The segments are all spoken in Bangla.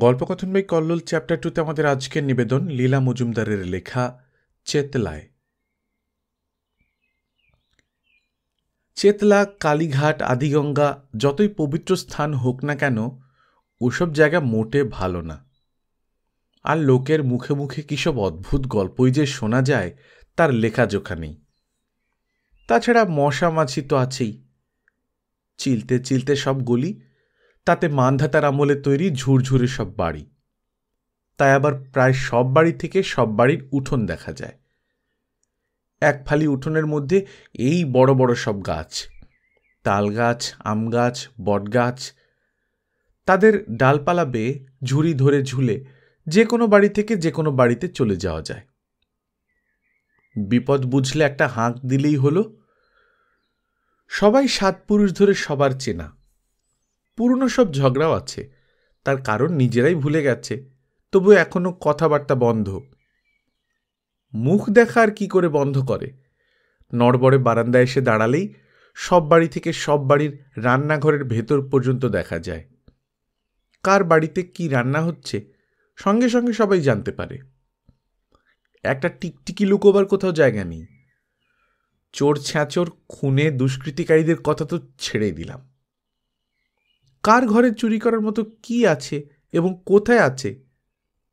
গল্পকথন বাই কল্লোল চ্যাপ্টার 2তে আমাদের আজকের নিবেদন লীলা মজুমদারের লেখা চেতলায়। চেতলা, কালীঘাট, আদিগঙ্গা যতই পবিত্র স্থান হোক না কেন, ওসব জায়গা মোটে ভালো না। আর লোকের মুখে মুখে কিসব অদ্ভুত গল্পই যে শোনা যায় তার লেখাজোখা নেই। তাছাড়া মশা মাছি তো আছেই। চিলতে চিলতে সব গলি, তাতে মান্ধাতার আমলে তৈরি ঝুরঝুরে সব বাড়ি। তাই আবার প্রায় সব বাড়ি থেকে সব বাড়ির উঠোন দেখা যায়। এক ফালি উঠোনের মধ্যে এই বড় বড় সব গাছ, তাল গাছ, আম গাছ, বট গাছ। তাদের ডালপালা বেয়ে ঝুড়ি ধরে ঝুলে যে কোনো বাড়ি থেকে যে কোনো বাড়িতে চলে যাওয়া যায়। বিপদ বুঝলে একটা হাঁক দিলেই হলো। সবাই 7 পুরুষ ধরে সবার চেনা। পুরনো সব ঝগড়াও আছে, তার কারণ নিজেরাই ভুলে গেছে, তবু এখনো কথাবার্তা বন্ধ। মুখ দেখা আর কি করে বন্ধ করে? নড়বড়ে বারান্দায় এসে দাঁড়ালেই সব বাড়ি থেকে সব বাড়ির রান্নাঘরের ভেতর পর্যন্ত দেখা যায়। কার বাড়িতে কি রান্না হচ্ছে সঙ্গে সঙ্গে সবাই জানতে পারে। একটা টিকটিকি লুকোবার কোথাও জায়গা নেই। চোর ছ্যাঁচোর, খুনে, দুষ্কৃতিকারীদের কথা তো ছেড়েই দিলাম। কার ঘরে চুরি করার মতো কি আছে এবং কোথায় আছে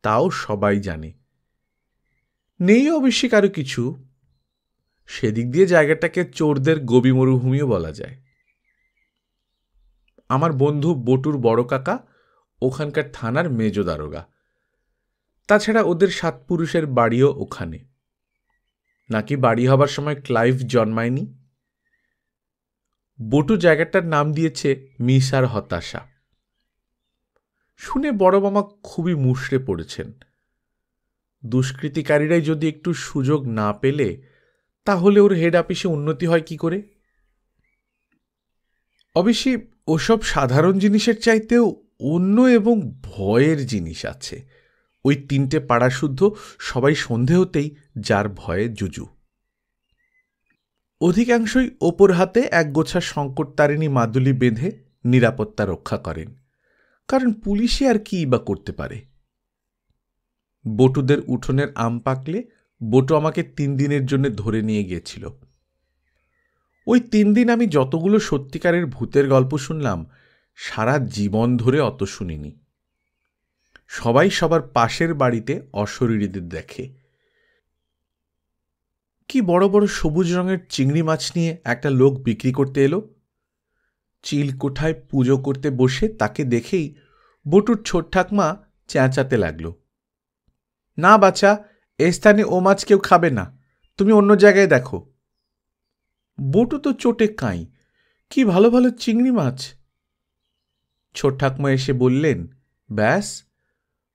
তাও সবাই জানে। নেই অবশ্যই কারো কিছু। সেদিক দিয়ে জায়গাটাকে চোরদের গবি মরুভূমিও বলা যায়। আমার বন্ধু বটুর বড় কাকা ওখানকার থানার মেজ দারোগা। তাছাড়া ওদের 7 পুরুষের বাড়িও ওখানে। নাকি বাড়ি হবার সময় ক্লাইভ জন্মায়নি। বটু জায়গাটার নাম দিয়েছে মিসার হতাশা। শুনে বড় মামা খুবই মুষড়ে পড়েছেন। দুষ্কৃতিকারীরাই যদি একটু সুযোগ না পেলে তাহলে ওর হেড অফিসে উন্নতি হয় কি করে? অবশ্যই ওসব সাধারণ জিনিসের চাইতেও অন্য এবং ভয়ের জিনিস আছে। ওই 3টে পাড়া শুদ্ধ সবাই সন্ধে হতেই যার ভয়ে জুজু। অধিকাংশই ওপর হাতে এক গোছা সংকটতারিণী মাদুলি বেঁধে নিরাপত্তা রক্ষা করেন, কারণ পুলিশে আর কি বা করতে পারে। বটুদের উঠোনের আম পাকলে বটু আমাকে 3 দিনের জন্য ধরে নিয়ে গিয়েছিল। ওই 3 দিন আমি যতগুলো সত্যিকারের ভূতের গল্প শুনলাম সারা জীবন ধরে অত শুনিনি। সবাই সবার পাশের বাড়িতে অশরীরীদের দেখে। কি বড় বড় সবুজ রঙের চিংড়ি মাছ নিয়ে একটা লোক বিক্রি করতে এলো। চিলকোঠায় পুজো করতে বসে তাকে দেখেই বটুর ছোট ঠাকমা চেঁচাতে লাগলো, না বাছা, এ স্থানে ও মাছ কেউ খাবে না, তুমি অন্য জায়গায় দেখো। বটু তো চোটে কাঁই, কি ভালো ভালো চিংড়ি মাছ। ছোট ঠাকমা এসে বললেন, ব্যাস,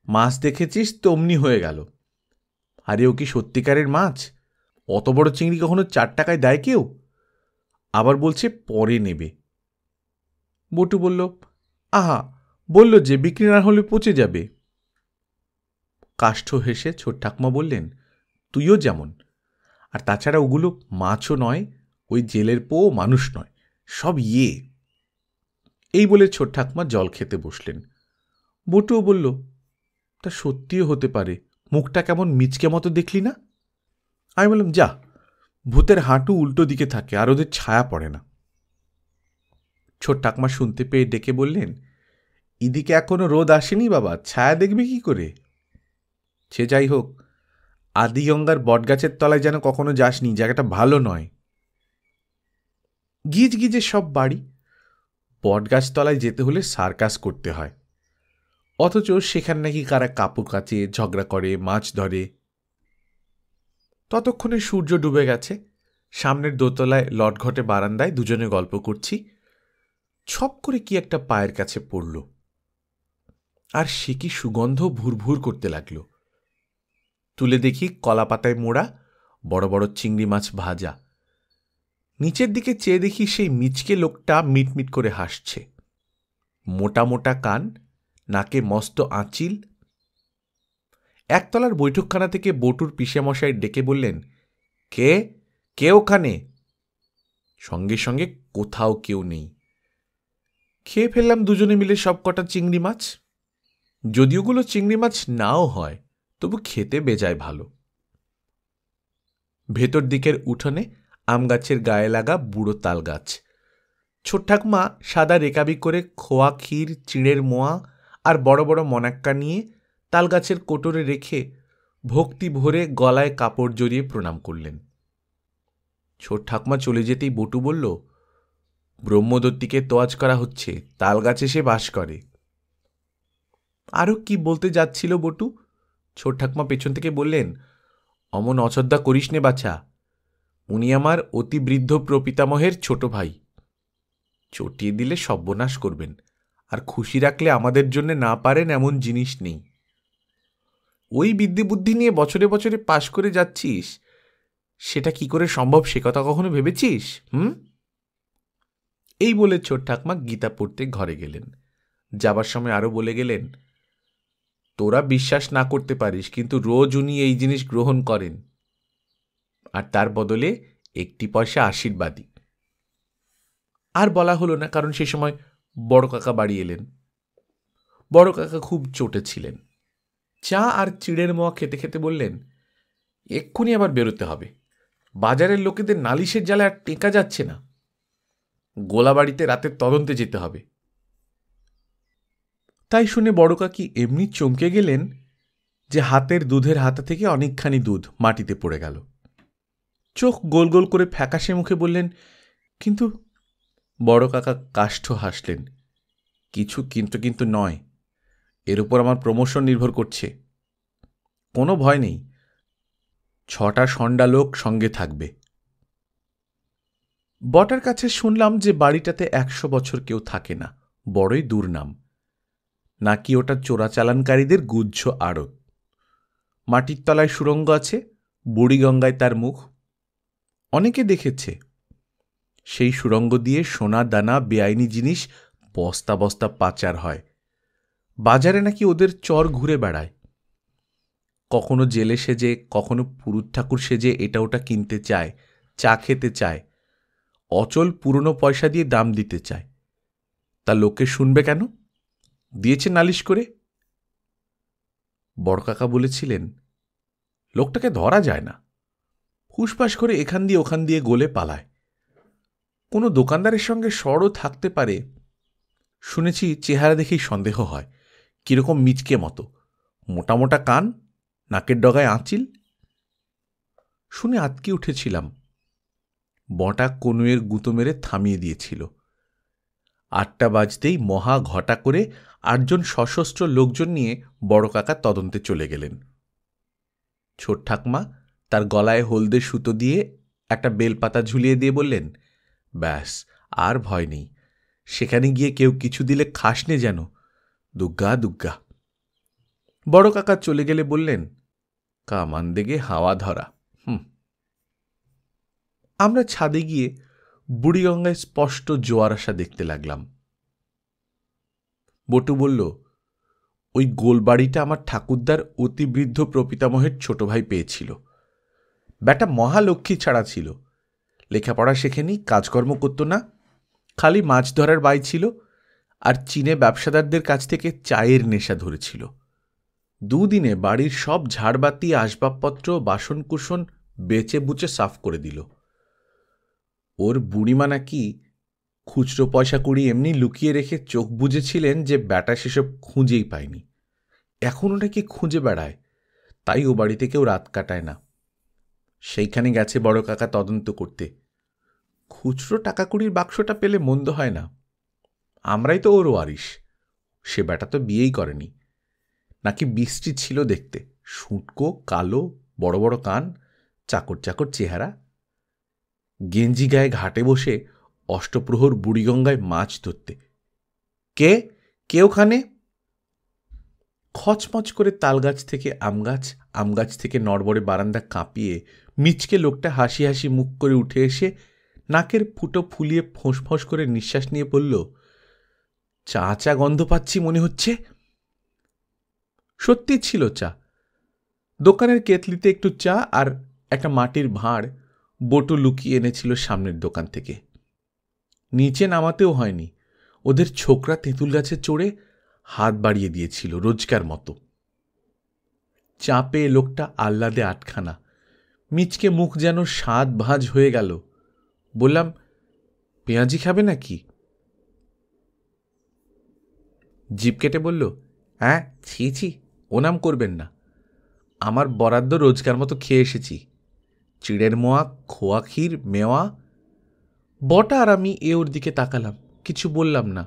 মাছ দেখেছিস তমনি হয়ে গেল। আরে ও কি সত্যিকারের মাছ? অত বড় চিংড়ি কখনো 4 টাকায় দেয় কেউ? আবার বলছে পরে নেবে। বটু বলল, আহা, বলল যে বিক্রি না হলে পচে যাবে। কাষ্ঠ হেসে ছোট ঠাকমা বললেন, তুইও যেমন। আর তাছাড়া ওগুলো মাছও নয়, ওই জেলের পোও মানুষ নয়, সব ইয়ে। এই বলে ছোট ঠাকমা জল খেতে বসলেন। বটুও বলল, তা সত্যিও হতে পারে, মুখটা কেমন মিচকে মতো দেখলি না? আমি বললাম, যা, ভূতের হাঁটু উল্টো দিকে থাকে আর ওদের ছায়া পড়ে না। ছোট ঠাকমা শুনতে পেয়ে ডেকে বললেন, এদিকে এখনো রোদ আসেনি বাবা, ছায়া দেখবে কি করে? সে যাই হোক, আদিগঙ্গার বটগাছের তলায় যেন কখনো যাসনি, জায়গাটা ভালো নয়। গিজ গিজে সব বাড়ি। বটগাছ তলায় যেতে হলে সার্কাস করতে হয়, অথচ সেখানে নাকি কারা কাপড় কাচে, ঝগড়া করে, মাছ ধরে। ততক্ষণে সূর্য ডুবে গেছে। সামনের দোতলায় লটঘটে বারান্দায় দুজনে গল্প করছি। ছপ করে কি একটা পায়ের কাছে পড়ল, আর সে কি সুগন্ধ ভুরভুর করতে লাগল। তুলে দেখি কলা পাতায় মোড়া বড় বড় চিংড়ি মাছ ভাজা। নিচের দিকে চেয়ে দেখি সেই মিচকে লোকটা মিটমিট করে হাসছে। মোটা মোটা কান, নাকে মস্ত আঁচিল। একতলার বৈঠকখানা থেকে বটুর পিসেমশাই ডেকে বললেন, কে কে ওখানে? সঙ্গে সঙ্গে কোথাও কেউ নেই। খেয়ে ফেললাম দুজনে মিলে সব কটা চিংড়ি মাছ। যদি ওগুলো চিংড়ি মাছ নাও হয়, তবু খেতে বেজায় ভালো। ভেতর দিকের উঠোনে আম গাছের গায়ে লাগা বুড়ো তাল গাছ। ছোট ঠাকমা সাদা রেকাবি করে খোয়া ক্ষীর, চিঁড়ের মোয়া আর বড় বড় মনাক্কা নিয়ে তাল গাছের কোটরে রেখে ভক্তি ভরে গলায় কাপড় জড়িয়ে প্রণাম করলেন। ছোট ঠাকমা চলে যেতেই বটু বলল, ব্রহ্মদত্তিকে তোয়াজ করা হচ্ছে, তাল গাছে সে বাস করে। আরও কি বলতে যাচ্ছিল বটু, ছোট ঠাকমা পেছন থেকে বললেন, অমন অশ্রদ্ধা করিস নে বাছা, উনি আমার অতি বৃদ্ধ প্রপিতামহের ছোট ভাই। চটিয়ে দিলে সর্বনাশ করবেন, আর খুশি রাখলে আমাদের জন্য না পারেন এমন জিনিস নেই। ওই বিদ্যে বুদ্ধি নিয়ে বছরে বছরে পাশ করে যাচ্ছিস, সেটা কি করে সম্ভব সে কথা কখনো ভেবেছিস? এই বলে ছোট ঠাকমা গীতা পড়তে ঘরে গেলেন। যাবার সময় আরও বলে গেলেন, তোরা বিশ্বাস না করতে পারিস, কিন্তু রোজ উনি এই জিনিস গ্রহণ করেন, আর তার বদলে 1 পয়সা আশীর্বাদী। আর বলা হলো না, কারণ সে সময় বড় কাকা বাড়ি এলেন। বড় কাকা খুব চোটে ছিলেন। চা আর চিড়ের মোয়া খেতে খেতে বললেন, এক্ষুনি আবার বেরোতে হবে, বাজারের লোকেদের নালিশের জ্বালা আর টেকা যাচ্ছে না, গোলাবাড়িতে রাতের তদন্তে যেতে হবে। তাই শুনে বড় কাকি এমনি চমকে গেলেন যে হাতের দুধের হাতা থেকে অনেকখানি দুধ মাটিতে পড়ে গেল। চোখ গোল গোল করে ফ্যাকাশে মুখে বললেন, কিন্তু? বড় কাকা কাষ্ঠ হাসলেন, কিছু কিন্তু কিন্তু নয়, এর উপর আমার প্রমোশন নির্ভর করছে। কোনো ভয় নেই, 6টা ষণ্ডা লোক সঙ্গে থাকবে। বটার কাছে শুনলাম যে বাড়িটাতে 100 বছর কেউ থাকে না, বড়ই দুর্নাম। নাকি ওটা চোরাচালানকারীদের গুজ্জ আড়ত। মাটির তলায় সুড়ঙ্গ আছে, বুড়িগঙ্গায় তার মুখ। অনেকে দেখেছে সেই সুড়ঙ্গ দিয়ে সোনা দানা বেআইনি জিনিস বস্তা বস্তা পাচার হয়। বাজারে নাকি ওদের চর ঘুরে বেড়ায়, কখনো জেলে সেজে, কখনো পুরুত ঠাকুর সেজে এটা ওটা কিনতে চায়, চা খেতে চায়, অচল পুরনো পয়সা দিয়ে দাম দিতে চায়। তা লোকে শুনবে কেন? দিয়েছে নালিশ করে। বড় কাকা বলেছিলেন, লোকটাকে ধরা যায় না, হুসপাস করে এখান দিয়ে ওখান দিয়ে গলে পালায়। কোনো দোকানদারের সঙ্গে সরও থাকতে পারে, শুনেছি চেহারা দেখেই সন্দেহ হয়, কিরকম মিচকে মতো, মোটা মোটা কান, নাকের ডগায় আঁচিল। শুনে আতকে উঠেছিলাম। বঁটা কনুয়ের গুঁতো মেরে থামিয়ে দিয়েছিল। 8টা বাজতেই মহা ঘটা করে 8 জন সশস্ত্র লোকজন নিয়ে বড় কাকা তদন্তে চলে গেলেন। ছোট ঠাকমা তার গলায় হলদে সুতো দিয়ে একটা বেলপাতা ঝুলিয়ে দিয়ে বললেন, ব্যাস, আর ভয় নেই, সেখানে গিয়ে কেউ কিছু দিলে খাসনে যেন, দুগ্গা দুগ্গা। বড় কাকা চলে গেলে বললেন, কামান দেগে হাওয়া ধরা। আমরা ছাদে গিয়ে বুড়িগঙ্গায় স্পষ্ট জোয়ার আসা দেখতে লাগলাম। বটু বলল, ওই গোলবাড়িটা আমার ঠাকুরদার অতিবৃদ্ধ প্রপিতামহের ছোট ভাই পেয়েছিল। ব্যাটা মহালক্ষ্মী ছাড়া ছিল, লেখাপড়া শেখেনি, কাজকর্ম করত না, খালি মাছ ধরার বাই ছিল, আর চীনে ব্যবসাদারদের কাছ থেকে চায়ের নেশা ধরেছিল। 2 দিনে বাড়ির সব ঝাড়বাতি, আসবাবপত্র, বাসনকুসন বেচে বুচে সাফ করে দিল। ওর বুড়িমা নাকি খুচরো পয়সা কুড়ি এমনি লুকিয়ে রেখে চোখ বুঝেছিলেন যে ব্যাটা সেসব খুঁজেই পায়নি। এখন ওটা কি খুঁজে বেড়ায়, তাই ও বাড়িতে কেউ রাত কাটায় না। সেইখানে গেছে বড় কাকা তদন্ত করতে। খুচরো টাকা কুড়ির বাক্সটা পেলে মন্দ হয় না। আমরাই তো ওর ওয়ারিশ। সে ব্যাটা তো বিয়েই করেনি। নাকি বৃষ্টি ছিল দেখতে, শুঁটকো, কালো, বড় বড় কান, চাকর চাকর চেহারা। গেঞ্জি গায়ে ঘাটে বসে অষ্টপ্রহর বুড়িগঙ্গায় মাছ ধরতে। কে ওখানে? খচমচ করে তালগাছ থেকে আমগাছ, আমগাছ থেকে নড়বড়ে বারান্দা কাঁপিয়ে মিচকে লোকটা হাসি হাসি মুখ করে উঠে এসে নাকের ফুটো ফুলিয়ে ফোঁস ফোঁস করে নিঃশ্বাস নিয়ে বলল, চা চা গন্ধ পাচ্ছি মনে হচ্ছে। সত্যি ছিল চা। দোকানের কেতলিতে একটু চা আর একটা মাটির ভাঁড় বটু লুকিয়ে এনেছিল সামনের দোকান থেকে। নিচে নামাতেও হয়নি, ওদের ছোকরা তেঁতুল গাছে চড়ে হাত বাড়িয়ে দিয়েছিল রোজকার মতো। চাপে লোকটা আহ্লাদে আটখানা। মিচকে মুখ যেন স্বাদ ভাঁজ হয়ে গেল। বললাম, পেঁয়াজি খাবে নাকি? জিভ কেটে বলল, হ্যাঁ, ছি ছি, ও নাম করবেন না। আমার বরাদ্দ রোজকার মতো খেয়ে এসেছি। চিড়ের মোয়া, খোয়া ক্ষীর, মেওয়া। বটা আর আমি ওর দিকে তাকালাম, কিছু বললাম না।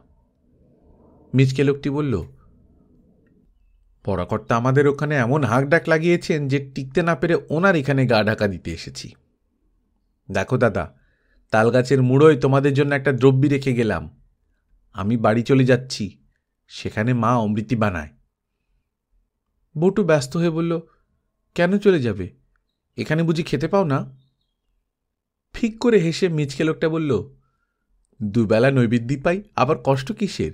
মিচকে লোকটি বলল, পড়াকর্তা আমাদের ওখানে এমন হাঁকডাক লাগিয়েছেন যে টিকতে না পেরে ওনার এখানে গা ঢাকা দিতে এসেছি। দেখো দাদা, তালগাছের মুড়োয় তোমাদের জন্য একটা দ্রব্যি রেখে গেলাম। আমি বাড়ি চলে যাচ্ছি, সেখানে মা অমৃতি বানায়। বটু ব্যস্ত হয়ে বলল, কেন চলে যাবে? এখানে বুঝি খেতে পাও না? ফিক করে হেসে মিচকে লোকটা বলল, দুবেলা নৈবেদ্যি পাই, আবার কষ্ট কিসের?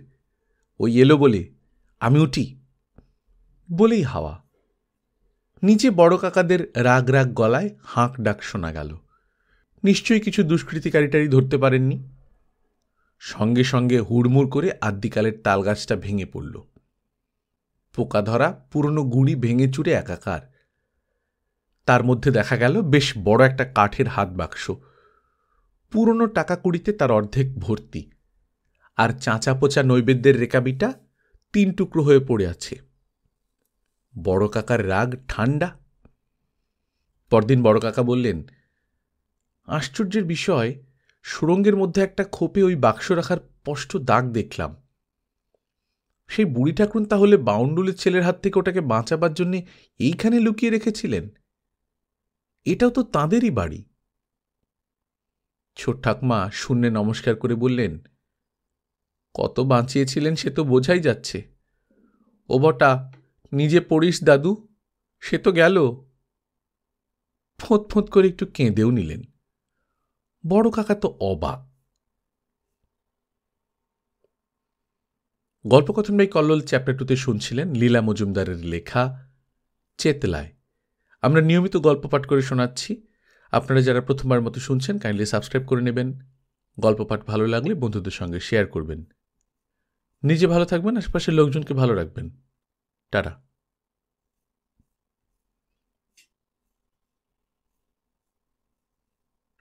ওই এলো বলে আমি উঠি। বলেই হাওয়া। নিচে বড় কাকাদের রাগ রাগ গলায় হাঁক ডাক শোনা গেল। নিশ্চয়ই কিছু দুষ্কৃতিকারীটারি ধরতে পারেননি। সঙ্গে সঙ্গে হুড়মুড় করে আদ্যিকালের তালগাছটা ভেঙে পড়ল। পোকা ধরা পুরনো গুঁড়ি ভেঙে চুরে একাকার। তার মধ্যে দেখা গেল বেশ বড় একটা কাঠের হাত বাক্স। পুরনো টাকা কুড়িতে তার অর্ধেক ভর্তি, আর চাঁচা পোচা নৈবেদ্যের রেকাবিটা 3 টুকরো হয়ে পড়ে আছে। বড় কাকার রাগ ঠান্ডা। পরদিন বড় কাকা বললেন, আশ্চর্যের বিষয়, সুড়ঙ্গের মধ্যে একটা খোপে ওই বাক্স রাখার স্পষ্ট দাগ দেখলাম। সেই বুড়ি ঠাকুর তাহলে বাউন্ডুলের ছেলের হাত থেকে ওটাকে বাঁচাবার জন্য এইখানে লুকিয়ে রেখেছিলেন। এটাও তো তাঁদেরই বাড়ি। ছোট ঠাকমা শূন্যে নমস্কার করে বললেন, কত বাঁচিয়েছিলেন সে তো বোঝাই যাচ্ছে। ও বটা, নিজে পড়িস দাদু, সে তো গেল। ফোঁত ফোঁত করে একটু কেঁদেও নিলেন। বড় কাকা তো অবাক। গল্পকথন বাই কল্লোল চ্যাপ্টার 2তে শুনছিলেন লীলা মজুমদারের লেখা চেতলায়। আমরা নিয়মিত গল্প পাঠ করে শোনাচ্ছি। আপনারা যারা প্রথমবার মতো শুনছেন, কাইন্ডলি সাবস্ক্রাইব করে নেবেন। গল্প পাঠ ভালো লাগলে বন্ধুদের সঙ্গে শেয়ার করবেন। নিজে ভালো থাকবেন, আশেপাশের লোকজনকে ভালো রাখবেন। টাটা।